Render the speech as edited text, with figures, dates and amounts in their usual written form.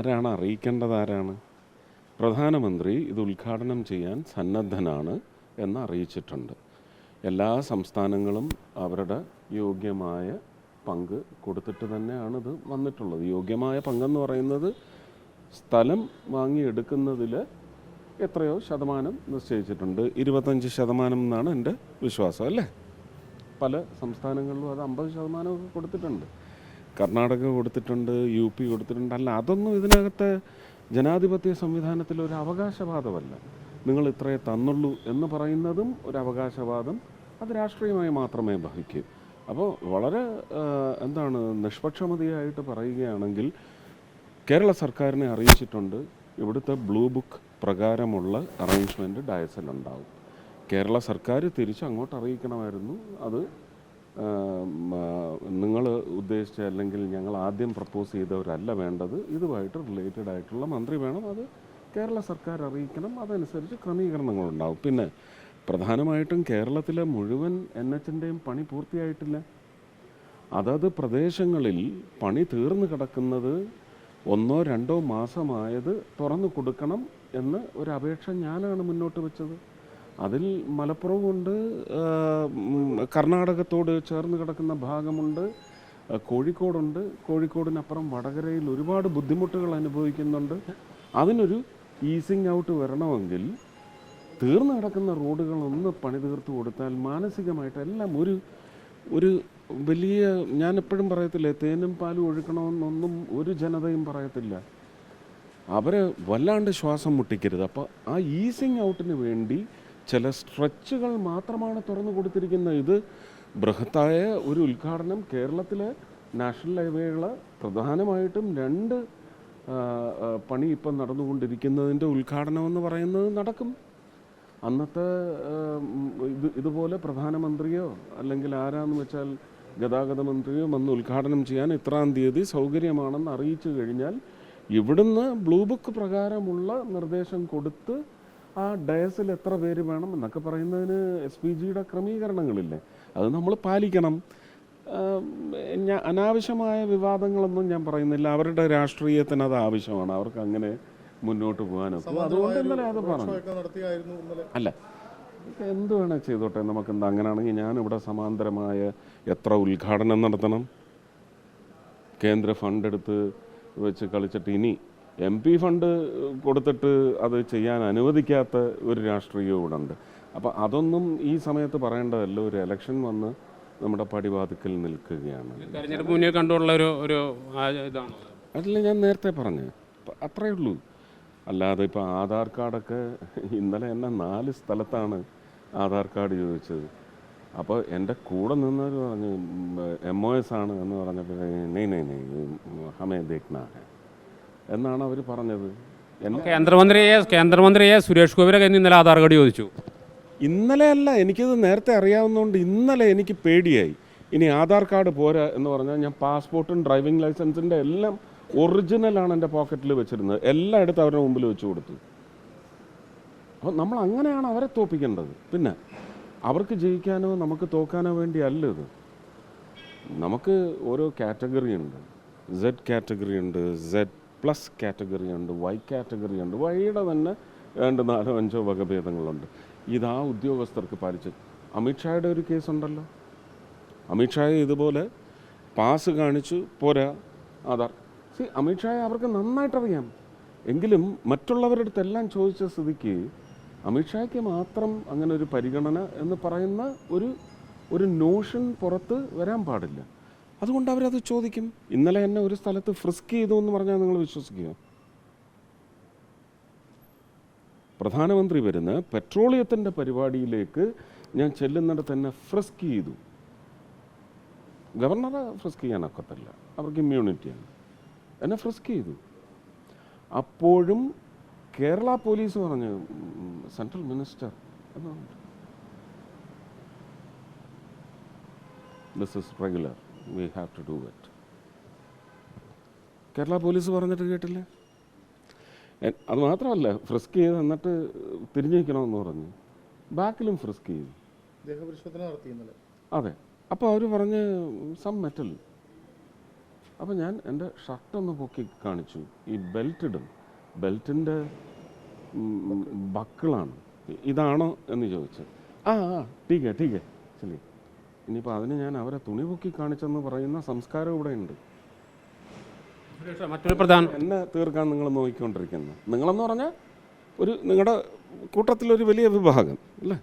ആരാണ് അറിയിക്കേണ്ടത്? ആരാണ്? പ്രധാനമന്ത്രി ഇത് ഉദ്ഘാടനം ചെയ്യാൻ സന്നദ്ധനാണ് എന്ന് അറിയിച്ചിട്ടുണ്ട്. എല്ലാ സംസ്ഥാനങ്ങളും അവരുടെ യോഗ്യമായ പങ്ക് കൊടുത്തിട്ട് തന്നെയാണിത് വന്നിട്ടുള്ളത്. യോഗ്യമായ പങ്കെന്ന് പറയുന്നത് സ്ഥലം വാങ്ങിയെടുക്കുന്നതിൽ എത്രയോ ശതമാനം നിശ്ചയിച്ചിട്ടുണ്ട്. 25% എന്നാണ് എൻ്റെ വിശ്വാസം, അല്ലേ? പല സംസ്ഥാനങ്ങളിലും അത് 50% കൊടുത്തിട്ടുണ്ട്. കർണാടക കൊടുത്തിട്ടുണ്ട്, UP കൊടുത്തിട്ടുണ്ട്. അല്ല, അതൊന്നും ഇതിനകത്ത് ജനാധിപത്യ സംവിധാനത്തിൽ ഒരു അവകാശവാദമല്ല. നിങ്ങൾ ഇത്രയേ തന്നുള്ളൂ എന്ന് പറയുന്നതും ഒരു അവകാശവാദം. അത് രാഷ്ട്രീയമായി മാത്രമേ വഹിക്കൂ. അപ്പോൾ വളരെ നിഷ്പക്ഷമതിയായിട്ട് പറയുകയാണെങ്കിൽ കേരള സർക്കാരിനെ അറിയിച്ചിട്ടുണ്ട്. ഇവിടുത്തെ ബ്ലൂ ബുക്ക് പ്രകാരമുള്ള അറേഞ്ച്മെൻറ്റ് ഡയസിലുണ്ടാവും. കേരള സർക്കാർ തിരിച്ച് അങ്ങോട്ട് അറിയിക്കണമായിരുന്നു. അത് നിങ്ങൾ ഉദ്ദേശിച്ച, അല്ലെങ്കിൽ ഞങ്ങൾ ആദ്യം പ്രപ്പോസ് ചെയ്തവരല്ല വേണ്ടത്, ഇതുമായിട്ട് റിലേറ്റഡ് ആയിട്ടുള്ള മന്ത്രി വേണം. അത് കേരള സർക്കാർ അറിയിക്കണം. അതനുസരിച്ച് ക്രമീകരണങ്ങളുണ്ടാവും. പിന്നെ പ്രധാനമായിട്ടും കേരളത്തിലെ മുഴുവൻ NHൻ്റെയും പണി പൂർത്തിയായിട്ടില്ല. അതത് പ്രദേശങ്ങളിൽ പണി തീർന്നു കിടക്കുന്നത് 1-2 മാസമായത് തുറന്നു കൊടുക്കണം എന്ന് ഒരു അപേക്ഷ ഞാനാണ് മുന്നോട്ട് വെച്ചത്. അതിൽ മലപ്പുറമുണ്ട്, കർണാടകത്തോട് ചേർന്ന് കിടക്കുന്ന ഭാഗമുണ്ട്, കോഴിക്കോടുണ്ട്. കോഴിക്കോടിനപ്പുറം വടകരയിൽ ഒരുപാട് ബുദ്ധിമുട്ടുകൾ അനുഭവിക്കുന്നുണ്ട്. അതിനൊരു ഈസിങ് ഔട്ട് വരണമെങ്കിൽ തീർന്നു കിടക്കുന്ന റോഡുകളൊന്ന് പണി തീർത്ത് കൊടുത്താൽ മാനസികമായിട്ട് എല്ലാം ഒരു വലിയ, ഞാൻ എപ്പോഴും പറയത്തില്ലേ, തേനും പാലും ഒഴുക്കണമെന്നൊന്നും ഒരു ജനതയും പറയത്തില്ല. അവരെ വല്ലാണ്ട് ശ്വാസം മുട്ടിക്കരുത്. അപ്പോൾ ആ ഈസിങ് ഔട്ടിന് വേണ്ടി ചില സ്ട്രെച്ചുകൾ മാത്രമാണ് തുറന്നു കൊടുത്തിരിക്കുന്നത്. ഇത് ബൃഹത്തായ ഒരു ഉദ്ഘാടനം. കേരളത്തിലെ നാഷണൽ ഹൈവേകൾ പ്രധാനമായിട്ടും 2 പണി ഇപ്പം നടന്നുകൊണ്ടിരിക്കുന്നതിൻ്റെ ഉദ്ഘാടനം എന്ന് പറയുന്നത് നടക്കും. അന്നത്തെ ഇതുപോലെ പ്രധാനമന്ത്രിയോ അല്ലെങ്കിൽ ആരാന്ന് വെച്ചാൽ ഗതാഗത മന്ത്രിയോ വന്ന് ഉദ്ഘാടനം ചെയ്യാൻ ഇത്രാം തീയതി സൗകര്യമാണെന്ന് അറിയിച്ചു കഴിഞ്ഞാൽ ഇവിടുന്ന് ബ്ലൂ ബുക്ക് പ്രകാരമുള്ള നിർദ്ദേശം കൊടുത്ത് ആ ഡയസിൽ എത്ര പേര് വേണം എന്നൊക്കെ പറയുന്നതിന് SPGയുടെ ക്രമീകരണങ്ങളില്ലേ, അത് നമ്മൾ പാലിക്കണം. അനാവശ്യമായ വിവാദങ്ങളൊന്നും ഞാൻ പറയുന്നില്ല. അവരുടെ രാഷ്ട്രീയത്തിന് അത് ആവശ്യമാണ്. അവർക്ക് അങ്ങനെ മുന്നോട്ട് പോകാനൊക്കെ. അതുകൊണ്ട് ഇന്നലെ അത് പറഞ്ഞു. അല്ല, എന്ത് വേണേൽ ചെയ്തോട്ടെ, നമുക്കെന്താ. അങ്ങനെയാണെങ്കിൽ ഞാനിവിടെ സമാന്തരമായ എത്ര ഉദ്ഘാടനം നടത്തണം? കേന്ദ്ര ഫണ്ട് എടുത്ത് വെച്ച് കളിച്ചിട്ട് ഇനി MP ഫണ്ട് കൊടുത്തിട്ട് അത് ചെയ്യാൻ അനുവദിക്കാത്ത ഒരു രാഷ്ട്രീയവും ഇവിടെ ഉണ്ട്. അപ്പോൾ അതൊന്നും ഈ സമയത്ത് പറയേണ്ടതല്ല. ഒരു ഇലക്ഷൻ വന്ന് നമ്മുടെ പടിവാതിക്കൽ നിൽക്കുകയാണ്. തെരഞ്ഞെടുപ്പ് മുന്നിൽ കണ്ടുള്ള ഒരു ഇതാണ്. അതിൽ ഞാൻ നേരത്തെ പറഞ്ഞു, അത്രയേ ഉള്ളൂ. അല്ലാതെ ഇപ്പോൾ ആധാർ കാർഡൊക്കെ ഇന്നലെ എന്നെ 4 സ്ഥലത്താണ് ആധാർ കാർഡ് ചോദിച്ചത്. അപ്പോൾ എൻ്റെ കൂടെ നിന്നവർ പറഞ്ഞു MOS ആണ് എന്ന് പറഞ്ഞപ്പോൾ ഹമേ ദേഖ്നാ ഹൈ എന്നാണ് അവർ പറഞ്ഞത്. കേന്ദ്രമന്ത്രിയെ സുരേഷ് ഗോപിയുടെ ഇന്നലെ ആധാർ കാർഡ് ചോദിച്ചു. ഇന്നലെ അല്ല, എനിക്കത് നേരത്തെ അറിയാവുന്നതുകൊണ്ട് ഇന്നലെ എനിക്ക് പേടിയായി. ഇനി ആധാർ കാർഡ് പോരാ എന്ന് പറഞ്ഞാൽ ഞാൻ പാസ്പോർട്ടും ഡ്രൈവിംഗ് ലൈസൻസിൻ്റെ എല്ലാം ഒറിജിനലാണ് എൻ്റെ പോക്കറ്റിൽ വെച്ചിരുന്നത്. എല്ലാം എടുത്ത് അവരുടെ മുമ്പിൽ വെച്ച് കൊടുത്തു. അപ്പോൾ നമ്മൾ അങ്ങനെയാണ് അവരെ തോൽപ്പിക്കേണ്ടത്. പിന്നെ അവർക്ക് ജയിക്കാനോ നമുക്ക് തോക്കാനോ വേണ്ടി അല്ല ഇത്. നമുക്ക് ഓരോ കാറ്റഗറി ഉണ്ട്. Z കാറ്റഗറി ഉണ്ട്, Z+ കാറ്റഗറി ഉണ്ട്, Y കാറ്റഗറി ഉണ്ട്. വൈയുടെ തന്നെ 4-5 വകഭേദങ്ങളുണ്ട്. ഇതാ ഉദ്യോഗസ്ഥർക്ക് പാലിച്ച്. അമിത്ഷായുടെ ഒരു കേസുണ്ടല്ലോ. അമിത്ഷായെ ഇതുപോലെ പാസ് കാണിച്ചു പോരാ ആധാർ. അമിത്ഷായെ അവർക്ക് നന്നായിട്ടറിയാം. എങ്കിലും മറ്റുള്ളവരുടെ അടുത്തെല്ലാം ചോദിച്ച സ്ഥിതിക്ക് അമിത്ഷായ്ക്ക് മാത്രം അങ്ങനെ ഒരു പരിഗണന എന്ന് പറയുന്ന ഒരു നോഷൻ പുറത്ത് വരാൻ പാടില്ല. അതുകൊണ്ട് അവരത് ചോദിക്കും. ഇന്നലെ എന്നെ ഒരു സ്ഥലത്ത് ഫ്രിസ്ക് ചെയ്തു എന്ന് പറഞ്ഞാൽ നിങ്ങൾ വിശ്വസിക്കുക? പ്രധാനമന്ത്രി വരുന്ന പെട്രോളിയത്തിൻ്റെ പരിപാടിയിലേക്ക് ഞാൻ ചെല്ലുന്നിടത്ത് തന്നെ ഫ്രിസ്ക് ചെയ്തു. ഗവർണറെ ഫ്രിസ്ക് ചെയ്യാനൊക്കത്തില്ല, അവർക്ക് ഇമ്മ്യൂണിറ്റിയാണ്. എന്നെ ഫ്രിസ്ക് ചെയ്തു. അപ്പോഴും കേരള പോലീസ് പറഞ്ഞു central minister this is regular, we have to do it. Kerala police പറഞ്ഞിട്ട് കേട്ടില്ല. അത് മാത്രമല്ല, ഫ്രിസ്ക് ചെയ്ത് എന്നിട്ട് തിരിഞ്ഞു നിൽക്കണമെന്ന് പറഞ്ഞു. ബാക്കിലും ഫ്രിസ്ക് ചെയ്തു. അതെ. അപ്പോൾ അവർ പറഞ്ഞ് സം മെറ്റൽ. അപ്പോൾ ഞാൻ എൻ്റെ ഷർട്ടൊന്ന് പൊക്കി കാണിച്ചു. ഈ ബെൽറ്റ് ഇടും, ബെൽറ്റിൻ്റെ ബക്കിളാണ്, ഇതാണോ എന്ന് ചോദിച്ചു. ആ ആ ടീക്കേ ടീക്കേ ശരി. ഇനിയിപ്പോൾ അതിന് ഞാൻ അവരെ തുണി പൊക്കി കാണിച്ചെന്ന് പറയുന്ന സംസ്കാരം ഇവിടെ ഉണ്ട്. മറ്റൊരു പ്രധാന എന്നെ തീർക്കാൻ നിങ്ങൾ നോക്കിക്കൊണ്ടിരിക്കുന്നത്, നിങ്ങളെന്ന് പറഞ്ഞാൽ നിങ്ങളുടെ കൂട്ടത്തിലൊരു വലിയ വിഭാഗം അല്ലേ?